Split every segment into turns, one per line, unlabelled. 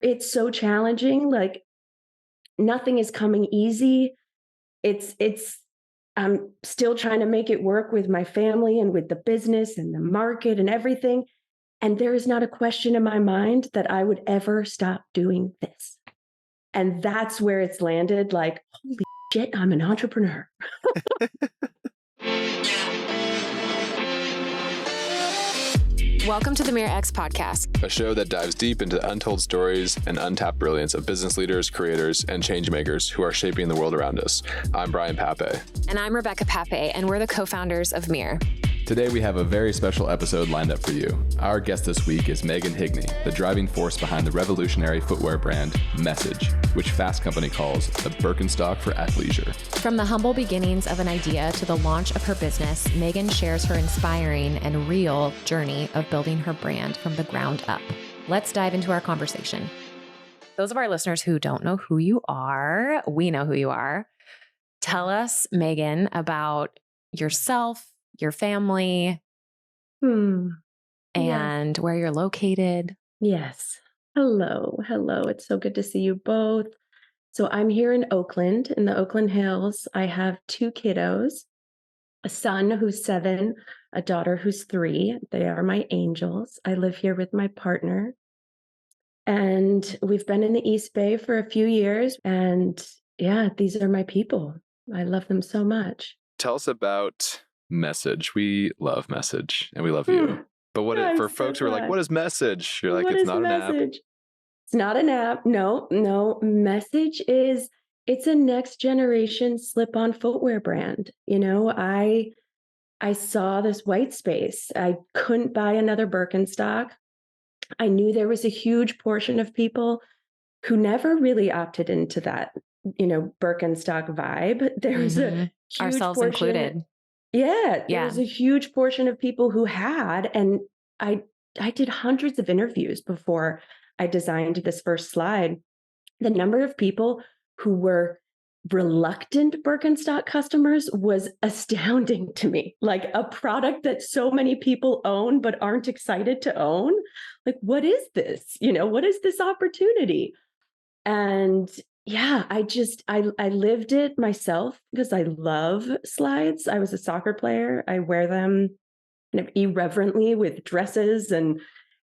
it's so challenging. Like nothing is coming easy. I'm still trying to make it work with my family and with the business and the market and everything. And there is not a question in my mind that I would ever stop doing this. And that's where it's landed. Like, holy shit, I'm an entrepreneur.
Welcome to the MiiR X Podcast,
a show that dives deep into the untold stories and untapped brilliance of business leaders, creators, and change makers who are shaping the world around us. I'm Brian Pape.
And I'm Rebecca Pape, and we're the co-founders of MiiR.
Today, we have a very special episode lined up for you. Our guest this week is Meghan Higney, the driving force behind the revolutionary footwear brand Message, which Fast Company calls the Birkenstock for athleisure.
From the humble beginnings of an idea to the launch of her business, Meghan shares her inspiring and real journey of building her brand from the ground up. Let's dive into our conversation. Those of our listeners who don't know who you are, we know who you are. Tell us, Meghan, about yourself, your family, and where you're located.
Yes. Hello. It's so good to see you both. So I'm here in Oakland, in the Oakland Hills. I have two kiddos, a son who's 7, a daughter who's 3. They are my angels. I live here with my partner. And we've been in the East Bay for a few years. And yeah, these are my people. I love them so much.
Tell us about Message. We love Message and we love you. But for folks who are like, what is Message? You're like, it's not an app.
It's not an app. No. Message it's a next generation slip-on footwear brand. You know, I saw this white space. I couldn't buy another Birkenstock. I knew there was a huge portion of people who never really opted into that, Birkenstock vibe. There's a huge
ourselves
portion,
included.
Yeah, there was a huge portion of people who had, and I did hundreds of interviews before I designed this first slide. The number of people who were reluctant Birkenstock customers was astounding to me. Like a product that so many people own but aren't excited to own. Like, what is this? What is this opportunity? And yeah, I lived it myself because I love slides. I was a soccer player. I wear them kind of irreverently with dresses and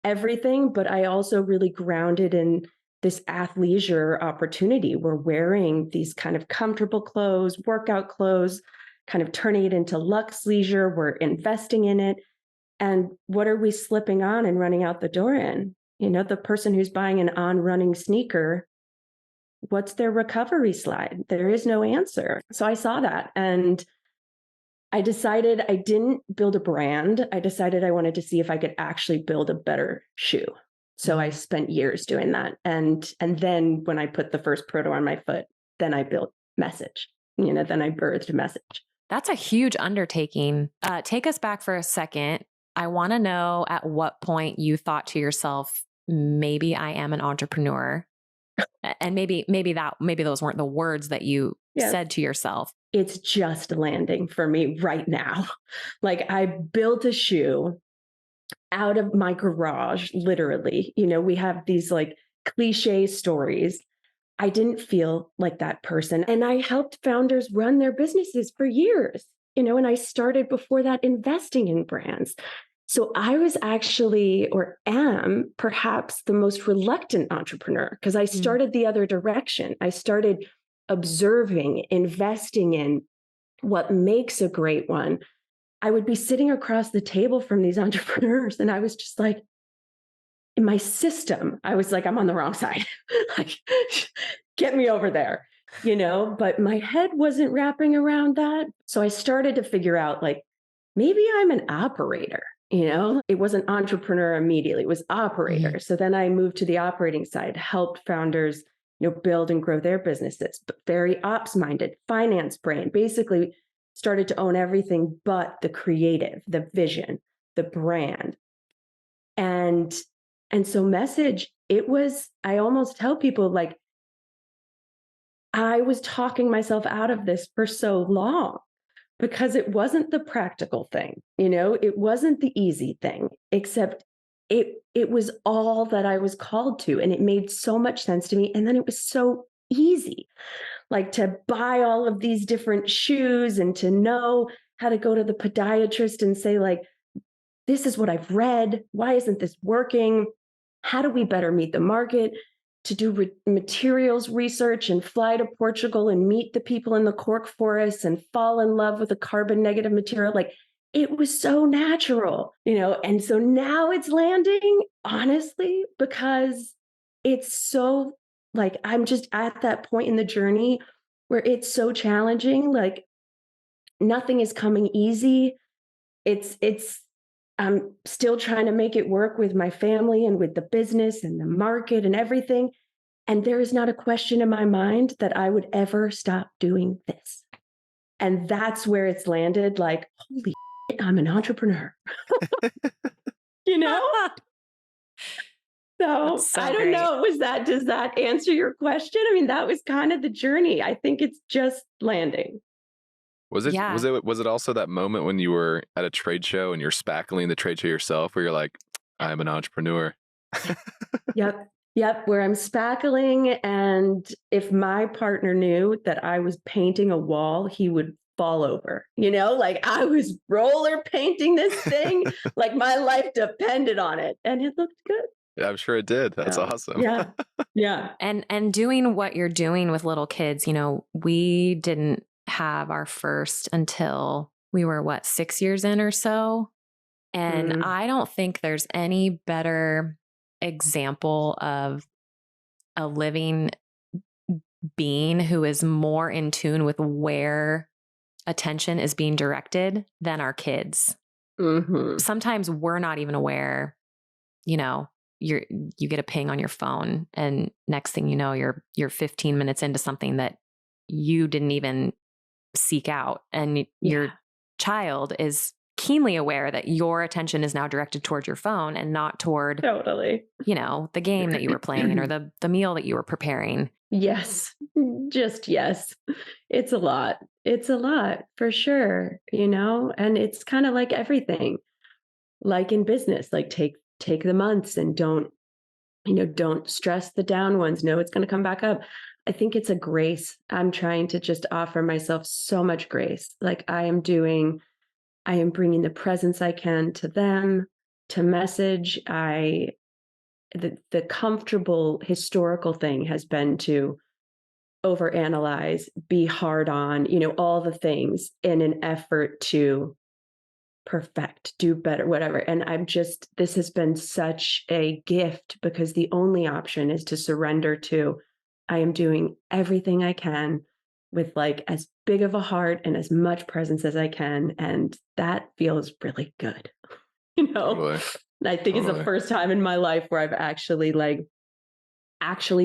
everything, but I also really grounded in this athleisure opportunity. We're wearing these kind of comfortable clothes, workout clothes, kind of turning it into luxe leisure. We're investing in it. And what are we slipping on and running out the door in? The person who's buying an on-running sneaker, what's their recovery slide? There is no answer. So I saw that and I decided I didn't build a brand. I decided I wanted to see if I could actually build a better shoe. So I spent years doing that. And then when I put the first proto on my foot, then I built Message. Then I birthed Message.
That's a huge undertaking. Take us back for a second. I want to know at what point you thought to yourself, maybe I am an entrepreneur. And maybe those weren't the words that you said to yourself.
It's just landing for me right now. Like I built a shoe out of my garage, literally. We have these like cliche stories. I didn't feel like that person. And I helped founders run their businesses for years, and I started before that investing in brands. So I was actually, or am perhaps the most reluctant entrepreneur because I started the other direction. I started observing, investing in what makes a great one. I would be sitting across the table from these entrepreneurs and I was just like, in my system, I was like, I'm on the wrong side. Like, get me over there, but my head wasn't wrapping around that. So I started to figure out like, maybe I'm an operator. It wasn't entrepreneur immediately, it was operator. So then I moved to the operating side, helped founders, build and grow their businesses, but very ops minded, finance brain, basically started to own everything but the creative, the vision, the brand. And so Message, I almost tell people like, I was talking myself out of this for so long. Because it wasn't the practical thing, it wasn't the easy thing, except it was all that I was called to, and it made so much sense to me. And then it was so easy, like to buy all of these different shoes and to know how to go to the podiatrist and say, like, this is what I've read. Why isn't this working? How do we better meet the market? To do materials research and fly to Portugal and meet the people in the cork forests and fall in love with a carbon negative material. Like, it was so natural, and so now it's landing, honestly, because it's so, like, I'm just at that point in the journey where it's so challenging. Like, nothing is coming easy. I'm still trying to make it work with my family and with the business and the market and everything. And there is not a question in my mind that I would ever stop doing this. And that's where it's landed. Like, holy shit, I'm an entrepreneur. So I don't know. Does that answer your question? I mean, that was kind of the journey. I think it's just landing.
Was it also that moment when you were at a trade show and you're spackling the trade show yourself, where you're like, I'm an entrepreneur?
Yep. Where I'm spackling, and if my partner knew that I was painting a wall, he would fall over. Like, I was roller painting this thing, like my life depended on it, and it looked good.
Yeah, I'm sure it did. That's awesome.
Yeah.
And doing what you're doing with little kids, we didn't have our first until we were 6 years in or so. And I don't think there's any better example of a living being who is more in tune with where attention is being directed than our kids.
Mm-hmm.
Sometimes we're not even aware, you get a ping on your phone, and next thing you know, you're 15 minutes into something that you didn't even seek out, and your child is keenly aware that your attention is now directed towards your phone and not toward the game that you were playing or the meal that you were preparing.
Yes. Just yes. It's a lot for sure, and it's kind of like everything, like in business, like take the months and don't stress the down ones. No, it's going to come back up. I think it's a grace. I'm trying to just offer myself so much grace. Like, I am bringing the presence I can to them, to message. The comfortable historical thing has been to overanalyze, be hard on, all the things in an effort to perfect, do better, whatever. And this has been such a gift, because the only option is to surrender to, I am doing everything I can with like as big of a heart and as much presence as I can. And that feels really good.
Totally.
I think it's the first time in my life where I've actually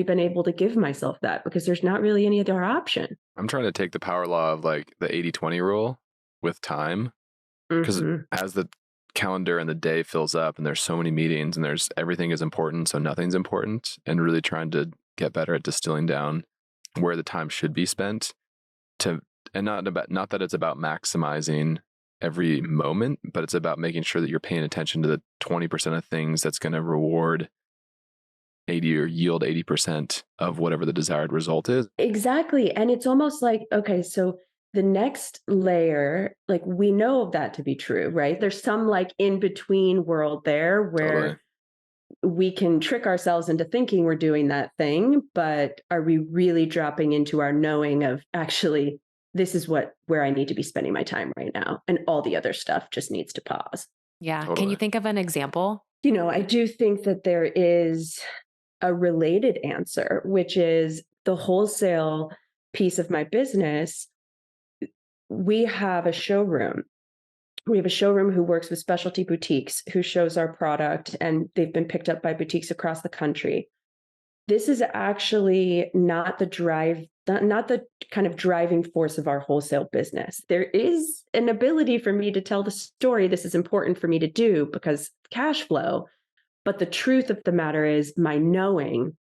been able to give myself that, because there's not really any other option.
I'm trying to take the power law of like the 80-20 rule with time, because as the calendar and the day fills up and there's so many meetings and everything is important, so nothing's important, and really trying to get better at distilling down where the time should be spent and not that it's about maximizing every moment, but it's about making sure that you're paying attention to the 20% of things that's going to reward 80 or yield 80% of whatever the desired result is.
Exactly. And it's almost like, okay, so the next layer, like, we know that to be true, right? There's some like in between world there where we can trick ourselves into thinking we're doing that thing, but are we really dropping into our knowing of, actually, this is where I need to be spending my time right now, and all the other stuff just needs to pause.
Yeah. Totally. Can you think of an example?
I do think that there is a related answer, which is the wholesale piece of my business. We have a showroom. We have a showroom who works with specialty boutiques who shows our product, and they've been picked up by boutiques across the country. This is actually not the kind of driving force of our wholesale business. There is an ability for me to tell the story. This is important for me to do because of cash flow. But the truth of the matter is, my knowing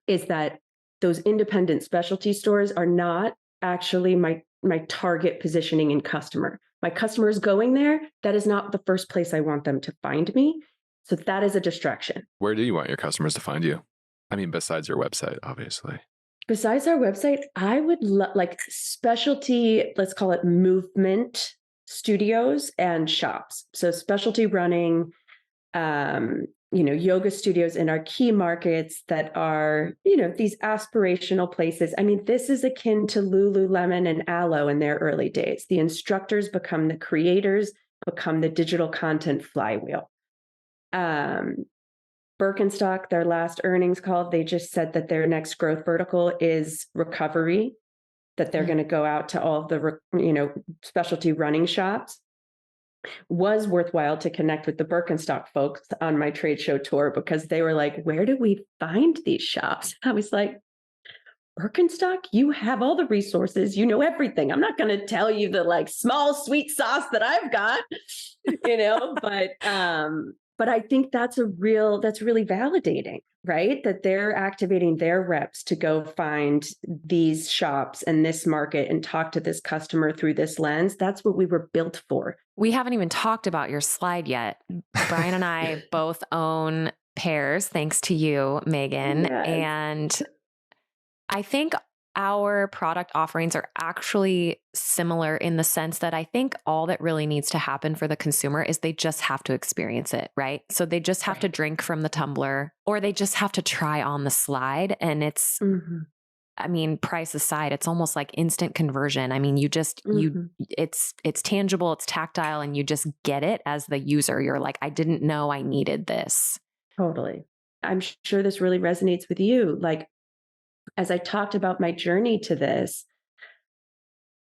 is that those independent specialty stores are not actually my target positioning and customer. My customer is going there. That is not the first place I want them to find me. So that is a distraction.
Where do you want your customers to find you? I mean, besides your website, obviously.
Besides our website, I would like specialty, let's call it movement studios and shops. So specialty running, yoga studios in our key markets that are, these aspirational places. I mean, this is akin to Lululemon and Alo in their early days. The instructors become the creators, become the digital content flywheel. Birkenstock, their last earnings call, they just said that their next growth vertical is recovery, that they're going to go out to all of the, specialty running shops. Was worthwhile to connect with the Birkenstock folks on my trade show tour because they were like, where do we find these shops? I was like, Birkenstock, you have all the resources, you know everything. I'm not going to tell you the like small sweet sauce that I've got, but I think that's really validating, right? That they're activating their reps to go find these shops and this market and talk to this customer through this lens. That's what we were built for.
We haven't even talked about your slide yet. Brian and I both own pairs, thanks to you, Meghan.
Yes.
And I think our product offerings are actually similar in the sense that I think all that really needs to happen for the consumer is they just have to experience it, right? So they just have to drink from the tumbler or they just have to try on the slide. And it's, I mean, price aside, it's almost like instant conversion. I mean, it's tangible, it's tactile, and you just get it as the user. You're like, I didn't know I needed this.
Totally. I'm sure this really resonates with you. Like, as I talked about my journey to this,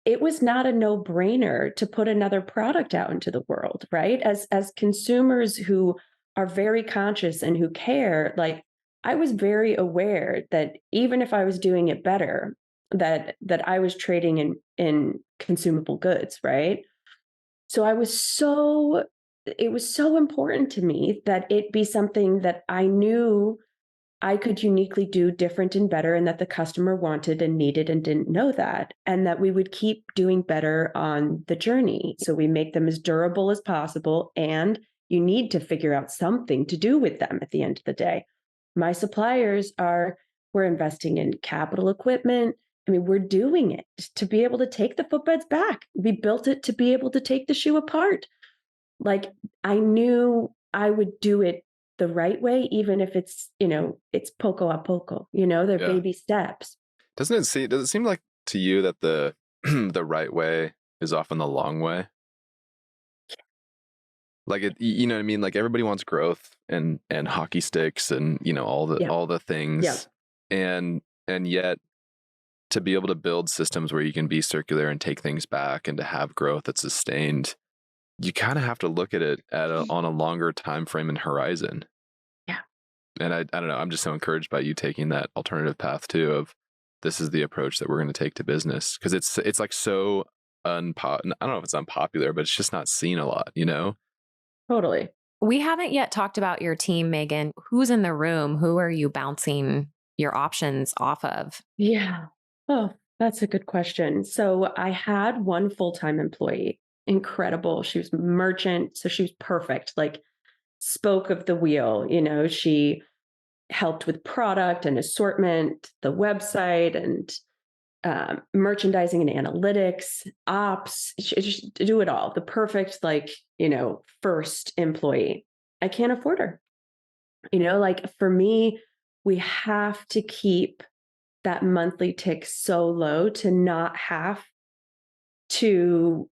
it was not a no-brainer to put another product out into the world, right? As consumers who are very conscious and who care, like I was very aware that even if I was doing it better, that I was trading in consumable goods, right? So it was so important to me that it be something that I knew I could uniquely do different and better, and that the customer wanted and needed and didn't know that, and that we would keep doing better on the journey. So we make them as durable as possible, and you need to figure out something to do with them at the end of the day. My suppliers we're investing in capital equipment. I mean, we're doing it to be able to take the footbeds back. We built it to be able to take the shoe apart. Like I knew I would do it the right way, even if it's, it's poco a poco, they're baby steps.
Does it seem like to you that the the right way is often the long way? Like it, you know what I mean? Like everybody wants growth and hockey sticks and, all the things. Yeah. And yet to be able to build systems where you can be circular and take things back and to have growth that's sustained, you kind of have to look at it on a longer time frame and horizon.
Yeah. And
I don't know. I'm just so encouraged by you taking that alternative path too of this is the approach that we're going to take to business. Because it's like so I don't know if it's unpopular, but it's just not seen a lot,
Totally.
We haven't yet talked about your team, Meghan. Who's in the room? Who are you bouncing your options off of?
Yeah. Oh, that's a good question. So I had one full-time employee. Incredible. She was merchant. So she was perfect. Like spoke of the wheel, she helped with product and assortment, the website and merchandising and analytics, ops, she do it all. The perfect, first employee. I can't afford her. For me, we have to keep that monthly tick so low to not have to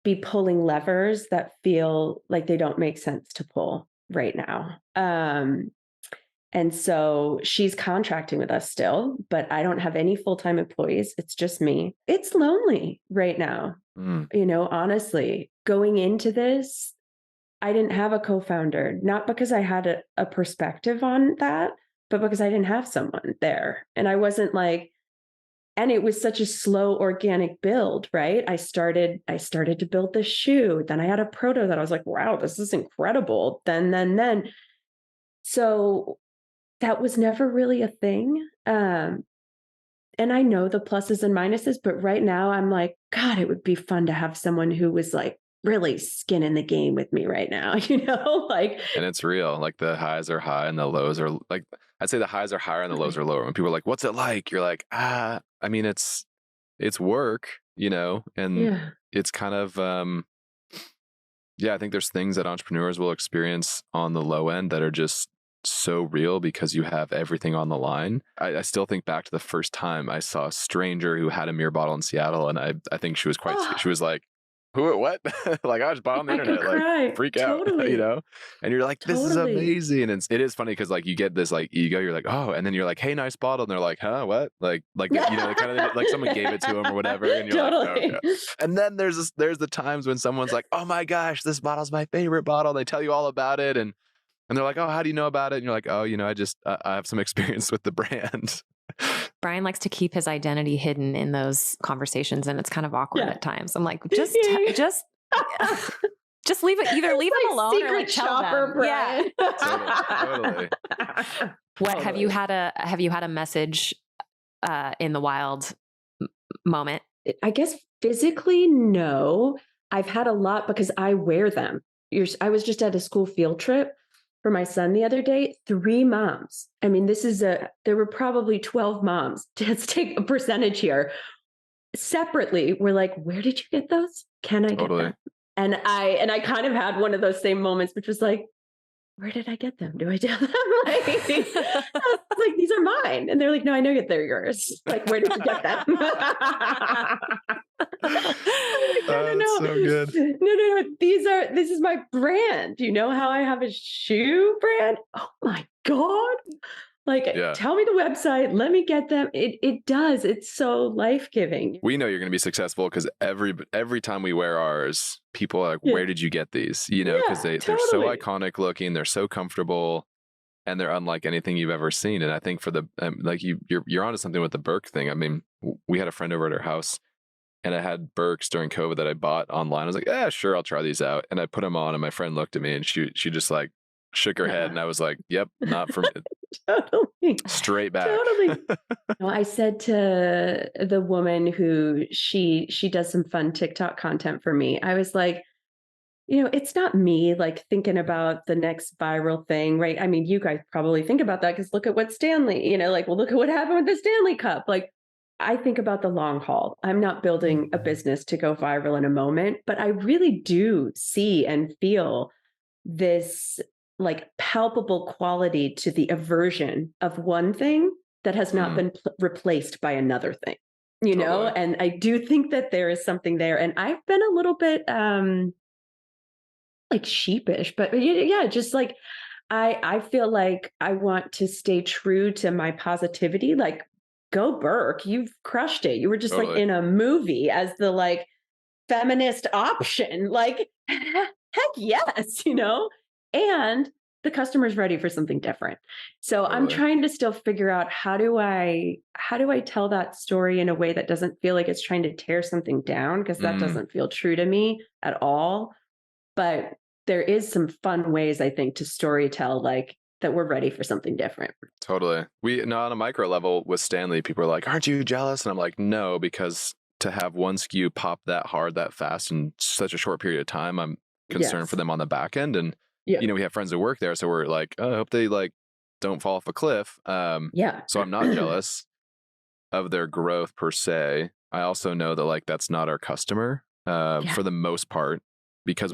be pulling levers that feel like they don't make sense to pull right now. And so she's contracting with us still, but I don't have any full-time employees. It's just me. It's lonely right now. Honestly, going into this, I didn't have a co-founder, not because I had a perspective on that, but because I didn't have someone there. And I wasn't and it was such a slow organic build, right? I started to build the shoe. Then I had a proto that I was like, wow, this is incredible. Then. So that was never really a thing. And I know the pluses and minuses, but right now I'm like, God, it would be fun to have someone who was really skin in the game with me right now, like.
And it's real. Like the highs are high and the lows are like, I'd say the highs are higher and the lows are lower. When people are like, what's it like? You're like, I mean, it's work, and it's kind of, I think there's things that entrepreneurs will experience on the low end that are just so real because you have everything on the line. I still think back to the first time I saw a stranger who had a MiiR bottle in Seattle, and I think she was she was like, who, what? Like, I just bought on the internet, like freak
totally.
out, and you're like, this is amazing. And it is funny because like you get this like ego, you're like, oh, and then you're like, hey, nice bottle. And they're like, huh, what? Like, kind of like someone gave it to them or whatever. And you're like, oh, okay. And then there's the times when someone's like, oh my gosh, this bottle's my favorite bottle. They tell you all about it. And they're like, oh, how do you know about it? And you're like, oh, I have some experience with the brand.
Brian likes to keep his identity hidden in those conversations, and it's kind of awkward at times. I'm like, just leave it. Either leave him alone or like tell them.
Brian.
Yeah,
totally.
What have you had a message in the wild moment?
I guess physically, no. I've had a lot because I wear them. I was just at a school field trip for my son the other day. 3 moms. I mean, there were probably 12 moms. Let's take a percentage here. Separately, we're like, where did you get those? Can I get them? And I kind of had one of those same moments, which was like, where did I get them? Do I tell them? Like, these are mine. And they're like, no, I know they're yours. Like, where did you get them?
No. So good.
No. This is my brand. You know how I have a shoe brand? Oh my God. Tell me the website. Let me get them. It does. It's so life-giving.
We know you're going to be successful because every time we wear ours, people are like, where did you get these? Because they're so iconic looking, they're so comfortable, and they're unlike anything you've ever seen. And I think for the, you're onto something with the Birk thing. I mean, we had a friend over at her house, and I had Birks during COVID that I bought online. I was like, yeah, sure, I'll try these out. And I put them on, and my friend looked at me, and she just like shook her head, and I was like, yep, not for me.
Totally.
Straight back.
Totally. I said to the woman who she does some fun TikTok content for me, I was like, it's not me like thinking about the next viral thing, right? I mean, you guys probably think about that because look at what Stanley, look at what happened with the Stanley Cup. Like, I think about the long haul. I'm not building a business to go viral in a moment, but I really do see and feel this like palpable quality to the aversion of one thing that has not been replaced by another thing, know? And I do think that there is something there. And I've been a little bit like sheepish, but just like, I feel like I want to stay true to my positivity. Like, go Birk, you've crushed it. You were just like in a movie as the like feminist option, like heck yes, and the customer's ready for something different. So I'm trying to still figure out how do I tell that story in a way that doesn't feel like it's trying to tear something down, because that doesn't feel true to me at all. But there is some fun ways, I think, to storytell like that we're ready for something different.
Totally. On a micro level with Stanley, people are like, aren't you jealous? And I'm like, no, because to have one SKU pop that hard, that fast in such a short period of time, I'm concerned for them on the back end. And, we have friends that work there. So we're like, oh, I hope they like don't fall off a cliff. So I'm not jealous of their growth per se. I also know that like, that's not our customer for the most part, because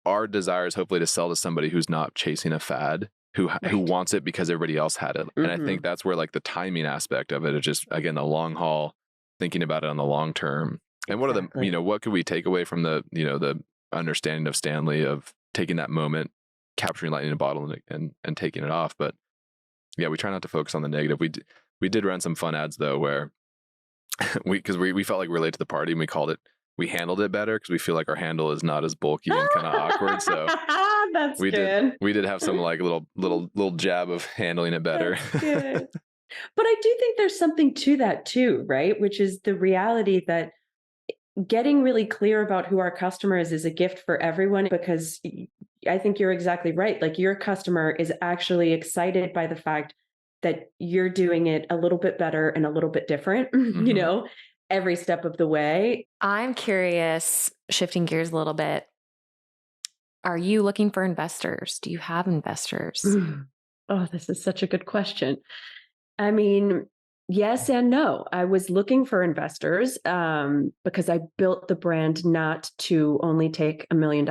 our desire is hopefully to sell to somebody who's not chasing a fad, who wants it because everybody else had it. And I think that's where like the timing aspect of it is just, again, the long haul, thinking about it on the long term. And what are the, what could we take away from the, the understanding of Stanley of taking that moment, capturing lightning in a bottle and taking it off. But yeah, we try not to focus on the negative. We did run some fun ads though, where because we felt like we related to the party, and we handled it better because we feel like our handle is not as bulky and kind of awkward. So
that's good.
We did have some like little jab of handling it better.
Good. But I do think there's something to that too, right? Which is the reality that getting really clear about who our customer is a gift for everyone, because I think you're exactly right. Like, your customer is actually excited by the fact that you're doing it a little bit better and a little bit different, every step of the way.
I'm curious, shifting gears a little bit. Are you looking for investors? Do you have investors?
Oh, this is such a good question. I mean, yes and no. I was looking for investors because I built the brand not to only take $1 million,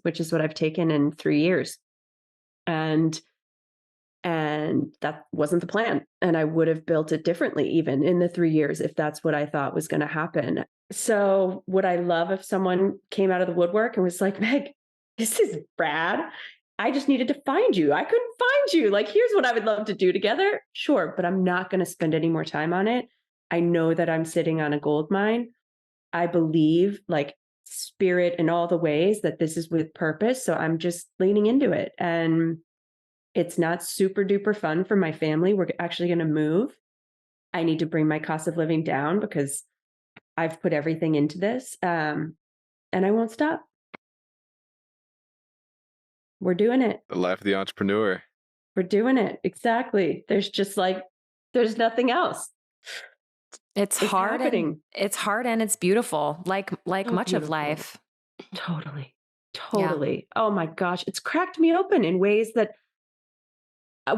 which is what I've taken in 3 years. And that wasn't the plan. And I would have built it differently even in the 3 years if that's what I thought was going to happen. So would I love if someone came out of the woodwork and was like, Meg, this is rad. I just needed to find you. I couldn't find you. Like, here's what I would love to do together. Sure, but I'm not going to spend any more time on it. I know that I'm sitting on a gold mine. I believe like spirit in all the ways that this is with purpose. So I'm just leaning into it. And it's not super duper fun for my family. We're actually going to move. I need to bring my cost of living down because I've put everything into this. And I won't stop. We're doing it.
The life of the entrepreneur.
We're doing it. Exactly. There's nothing else.
It's hard. It's hard and it's beautiful. Like much
beautiful.
Of life.
Totally. Yeah. Oh my gosh. It's cracked me open in ways that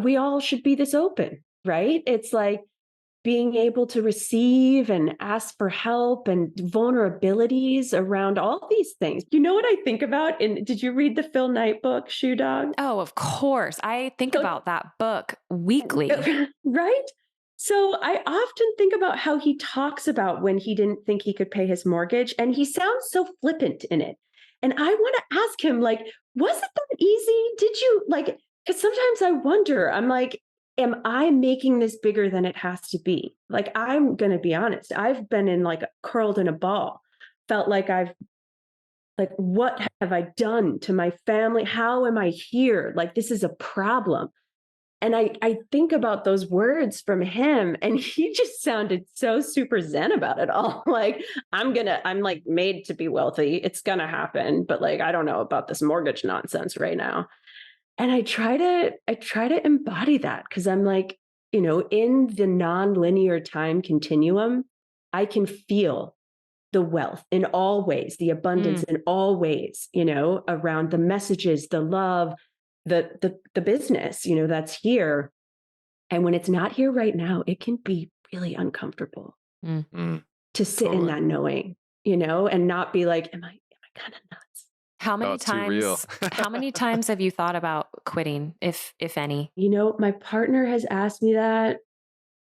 we all should be this open, right? It's like being able to receive and ask for help and vulnerabilities around all these things. You know what I think about? Did you read the Phil Knight book, Shoe Dog?
Oh, of course. I think about that book weekly.
Right? So I often think about how he talks about when he didn't think he could pay his mortgage, and he sounds so flippant in it. And I want to ask him, like, was it that easy? Did you like, because sometimes I wonder, I'm like, am I making this bigger than it has to be? Like, I'm going to be honest. I've been curled in a ball, felt like what have I done to my family? How am I here? Like, this is a problem. And I think about those words from him, and he just sounded so super zen about it all. Like, I'm like made to be wealthy. It's going to happen. But like, I don't know about this mortgage nonsense right now. And I try to embody that because I'm like, in the nonlinear time continuum, I can feel the wealth in all ways, the abundance in all ways, around the messages, the love, the business, that's here. And when it's not here right now, it can be really uncomfortable to sit in that knowing, and not be like, am I kind of nuts?
How many times have you thought about quitting, if any?
My partner has asked me that.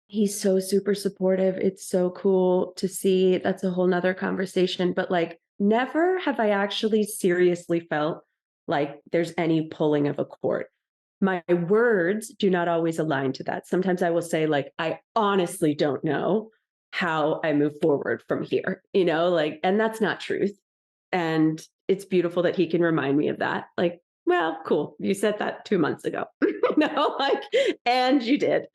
He's so super supportive. It's so cool to see. That's a whole nother conversation. But like, never have I actually seriously felt like there's any pulling of a cord. My words do not always align to that. Sometimes I will say, like, I honestly don't know how I move forward from here, and that's not truth. And it's beautiful that he can remind me of that. Like, well, cool. You said that 2 months ago. And you did.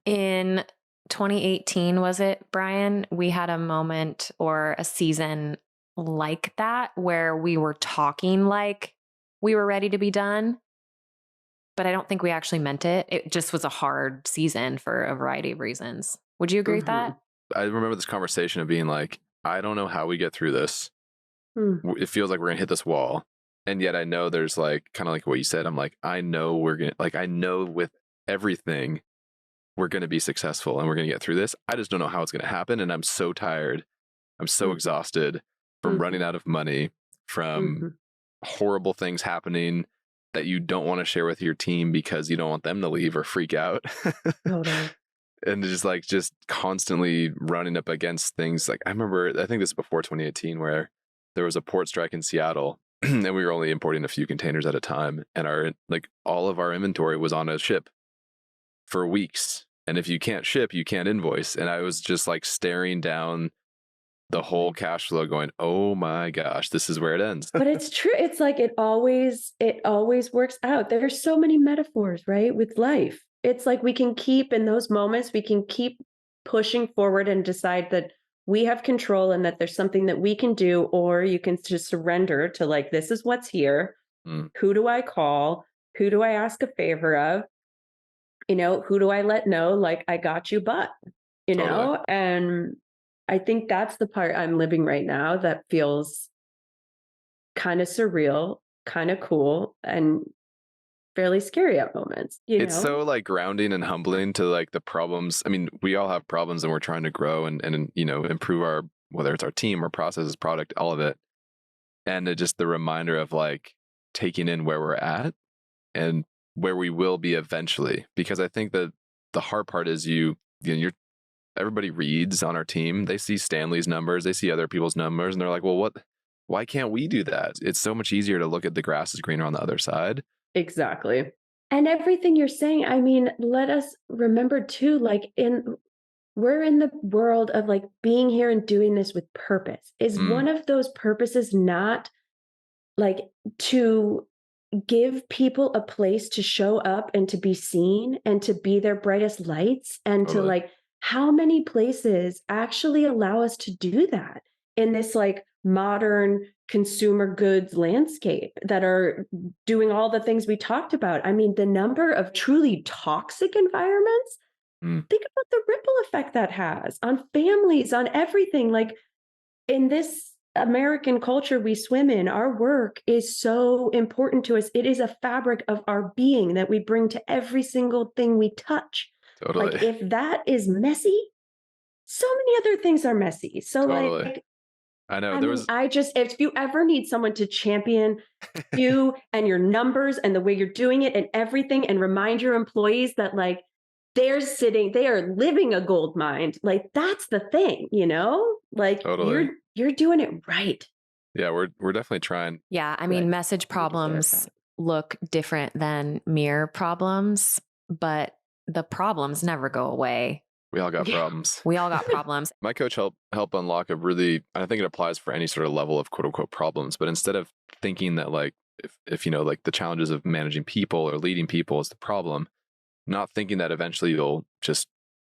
In 2018, was it, Brian? We had a moment or a season like that where we were talking like we were ready to be done, but I don't think we actually meant it. It just was a hard season for a variety of reasons. Would you agree with that?
I remember this conversation of being like, I don't know how we get through this. It feels like we're going to hit this wall. And yet I know there's like, kind of like what you said. I'm like, I know I know with everything, we're going to be successful and we're going to get through this. I just don't know how it's going to happen. And I'm so tired. I'm so exhausted from running out of money, from horrible things happening that you don't want to share with your team because you don't want them to leave or freak out.
Totally.
And just constantly running up against things. Like, I remember, I think this is before 2018, where there was a port strike in Seattle and we were only importing a few containers at a time. And all of our inventory was on a ship for weeks. And if you can't ship, you can't invoice. And I was just like staring down the whole cash flow going, oh my gosh, this is where it ends.
But it's true. It's like, it always works out. There are so many metaphors, right? With life. It's like, we can keep in those moments, we can keep pushing forward and decide that we have control and that there's something that we can do, or you can just surrender to like, this is what's here. Who do I call? Who do I ask a favor of? Who do I let know? Like, I got you, but,
Totally.
and I think that's the part I'm living right now that feels kind of surreal, kind of cool, and fairly scary at moments.
It's so like grounding and humbling to like the problems. I mean, we all have problems and we're trying to grow and improve our, whether it's our team or processes, product, all of it. And just the reminder of like taking in where we're at and where we will be eventually. Because I think that the hard part is everybody reads on our team. They see Stanley's numbers, they see other people's numbers, and they're like, well, why can't we do that? It's so much easier to look at the grass is greener on the other side.
Exactly. And everything you're saying, I mean, let us remember too, like we're in the world of like being here and doing this with purpose. Is one of those purposes not like to give people a place to show up and to be seen and to be their brightest lights and to like, how many places actually allow us to do that in this like modern consumer goods landscape that are doing all the things we talked about? I mean, the number of truly toxic environments, think about the ripple effect that has on families, on everything. Like in this American culture we swim in, our work is so important to us. It is a fabric of our being that we bring to every single thing we touch.
Totally.
Like if that is messy, so many other things are messy. So like
I know
if you ever need someone to champion you and your numbers and the way you're doing it and everything, and remind your employees that like they are living a gold mine. Like that's the thing, like you're doing it right.
Yeah, we're definitely trying.
Yeah. I mean, message problems look different than MiiR problems, but the problems never go away.
We all got problems.
We all got problems.
My coach help unlock I think it applies for any sort of level of quote unquote problems, but instead of thinking that like, if like the challenges of managing people or leading people is the problem, not thinking that eventually you'll just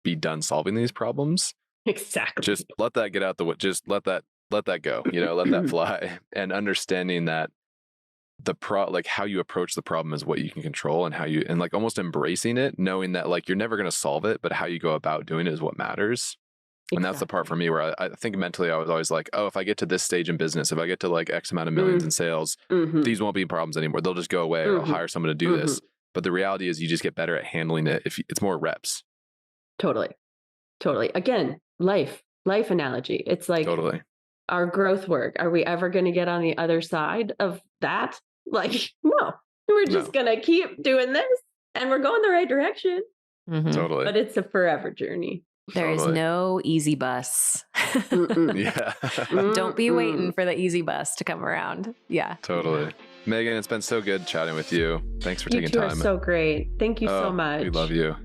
be done solving these problems.
Exactly.
Just let that get out the way. Just let that go, let that fly, and understanding that like how you approach the problem is what you can control, and and like almost embracing it, knowing that like you're never going to solve it, but how you go about doing it is what matters. Exactly. And that's the part for me where I think mentally I was always like, oh, if I get to this stage in business, if I get to like X amount of millions in sales, these won't be problems anymore. They'll just go away, or I'll hire someone to do this. But the reality is you just get better at handling it if it's more reps. Totally.
Again, life analogy. It's like our growth work. Are we ever going to get on the other side of that? Like, no, we're just going to keep doing this and we're going the right direction.
Totally.
But it's a forever journey.
There is no easy bus.
Yeah.
Don't be waiting for the easy bus to come around. Yeah.
Totally. Meghan, it's been so good chatting with you. Thanks for taking time.
You two are so great. Thank you so much.
We love you.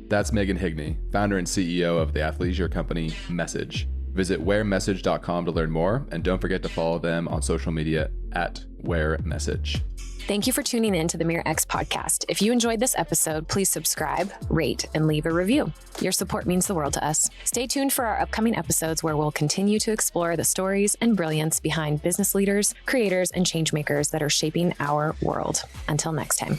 That's Meghan Higney, founder and CEO of the athleisure company Message. Visit wearmessage.com to learn more, and don't forget to follow them on social media at wearmessage.
Thank you for tuning in to the MiiR X Podcast. If you enjoyed this episode, please subscribe, rate, and leave a review. Your support means the world to us. Stay tuned for our upcoming episodes where we'll continue to explore the stories and brilliance behind business leaders, creators, and changemakers that are shaping our world. Until next time.